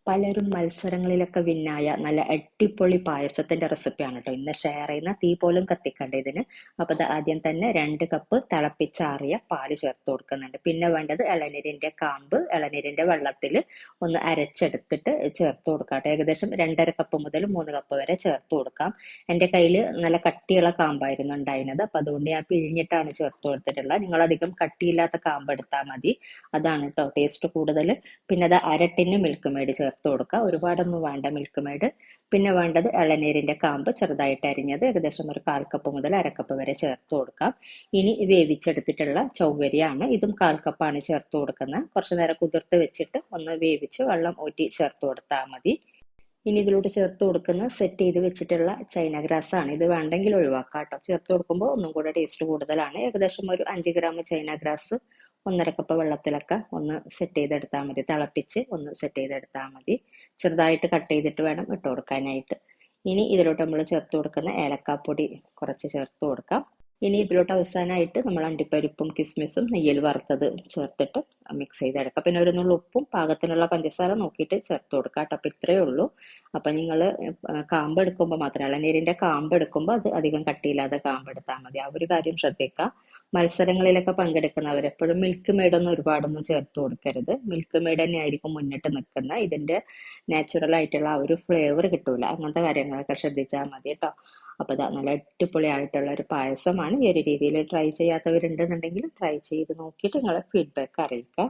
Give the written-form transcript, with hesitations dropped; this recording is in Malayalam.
പലരും മത്സരങ്ങളിലൊക്കെ വിന്നായ നല്ല അടിപൊളി പായസത്തിന്റെ റെസിപ്പിയാണ് കേട്ടോ ഇന്ന് ഷെയർ ചെയ്യുന്ന. തീ പോലും കത്തിക്കണ്ട ഇതിന്. അപ്പൊ ആദ്യം തന്നെ 2 കപ്പ് തിളപ്പിച്ചാറിയ പാല് ചേർത്ത് കൊടുക്കുന്നുണ്ട്. പിന്നെ വേണ്ടത് ഇളനീരിന്റെ കാമ്പ്. ഇളനീരിന്റെ വെള്ളത്തിൽ ഒന്ന് അരച്ചെടുത്തിട്ട് ചേർത്ത് കൊടുക്കാം. ഏകദേശം 2.5 കപ്പ് മുതൽ 3 കപ്പ് വരെ ചേർത്ത് കൊടുക്കാം. എൻ്റെ കയ്യിൽ നല്ല കട്ടിയുള്ള കാമ്പായിരുന്നു ഉണ്ടായിരുന്നത്. അപ്പൊ അതുകൊണ്ട് ഞാൻ പിഴിഞ്ഞിട്ടാണ് ചേർത്ത് കൊടുത്തിട്ടുള്ളത്. നിങ്ങൾ അധികം കട്ടിയില്ലാത്ത കാമ്പ് എടുത്താൽ മതി. അതാണ് കേട്ടോ ടേസ്റ്റ് കൂടുതൽ. പിന്നെ അത് അരട്ടിന് മിൽക്ക് മെയ്ഡ് ചേർത്ത് കൊടുക്കുക. ഒരുപാടൊന്നും വേണ്ട മിൽക്ക് മെയ്ഡ്. പിന്നെ വേണ്ടത് ഇളനീരിന്റെ കാമ്പ് ചെറുതായിട്ട് അരിഞ്ഞത് ഏകദേശം ഒരു 1/4 കപ്പ് മുതൽ 1/2 കപ്പ് വരെ ചേർത്ത് കൊടുക്കാം. ഇനി വേവിച്ചെടുത്തിട്ടുള്ള ചൗവരിയാണ്. ഇതും 1/4 കപ്പാണ് ചേർത്ത് കൊടുക്കുന്നത്. കുറച്ചു നേരം കുതിർത്ത് വെച്ചിട്ട് ഒന്ന് വേവിച്ച് വെള്ളം ഊറ്റി ചേർത്ത് കൊടുത്താൽ മതി. ഇനി ഇതിലോട്ട് ചേർത്ത് കൊടുക്കുന്ന സെറ്റ് ചെയ്ത് വെച്ചിട്ടുള്ള ചൈന ഗ്രാസ് ആണ്. ഇത് വേണ്ടെങ്കിൽ ഒഴിവാക്കാം കേട്ടോ. ചേർത്ത് കൊടുക്കുമ്പോൾ ഒന്നും കൂടെ ടേസ്റ്റ് കൂടുതലാണ്. ഏകദേശം ഒരു 5 ഗ്രാം ചൈന ഗ്രാസ് 1/2 കപ്പ് വെള്ളത്തിലൊക്കെ ഒന്ന് സെറ്റ് ചെയ്തെടുത്താൽ മതി. തിളപ്പിച്ച് ഒന്ന് സെറ്റ് ചെയ്തെടുത്താൽ മതി. ചെറുതായിട്ട് കട്ട് ചെയ്തിട്ട് വേണം ഇട്ട് കൊടുക്കാനായിട്ട്. ഇനി ഇതിലോട്ട് നമ്മൾ ചേർത്ത് കൊടുക്കുന്ന ഏലക്കാപ്പൊടി കുറച്ച് ചേർത്ത് കൊടുക്കാം. ഇനി ഇതിലോട്ട് അവസാനമായിട്ട് നമ്മൾ അണ്ടിപ്പരിപ്പും കിസ്മിസും നെയ്യിൽ വറുത്തത് ചേർത്തിട്ട് മിക്സ് ചെയ്തെടുക്കാം. പിന്നെ ഒരു നുള്ളു ഉപ്പും പാകത്തിനുള്ള പഞ്ചസാര നോക്കിയിട്ട് ചേർത്ത് കൊടുക്കാം കേട്ടോ. അപ്പം ഇത്രയേ ഉള്ളൂ. അപ്പം നിങ്ങൾ കാമ്പ് എടുക്കുമ്പോൾ മാത്രമേ, ഇളനീരിൻ്റെ കാമ്പ് എടുക്കുമ്പോൾ അത് അധികം കട്ടിയില്ലാതെ കാമ്പ് എടുത്താൽ മതി. ആ ഒരു കാര്യം ശ്രദ്ധിക്കുക. മത്സരങ്ങളിലൊക്കെ പങ്കെടുക്കുന്നവർ എപ്പോഴും മിൽക്ക് മെയ്ഡൊന്നും ഒരുപാടൊന്നും ചേർത്ത് കൊടുക്കരുത്. മിൽക്ക് മെയ്ഡ് തന്നെ ആയിരിക്കും മുന്നിട്ട് നിൽക്കുന്നത്. ഇതിൻ്റെ നാച്ചുറൽ ആയിട്ടുള്ള ആ ഒരു ഫ്ലേവർ കിട്ടൂല. അങ്ങനത്തെ കാര്യങ്ങളൊക്കെ ശ്രദ്ധിച്ചാൽ മതി കേട്ടോ. അപ്പോൾ ഇതാ നല്ല അടിപൊളിയായിട്ടുള്ള ഒരു പായസമാണ്. ഈ ഒരു രീതിയിൽ ട്രൈ ചെയ്യാത്തവരുണ്ടെന്നുണ്ടെങ്കിൽ ട്രൈ ചെയ്ത് നോക്കിയിട്ട് നിങ്ങളെ ഫീഡ്ബാക്ക് അറിയിക്കുക.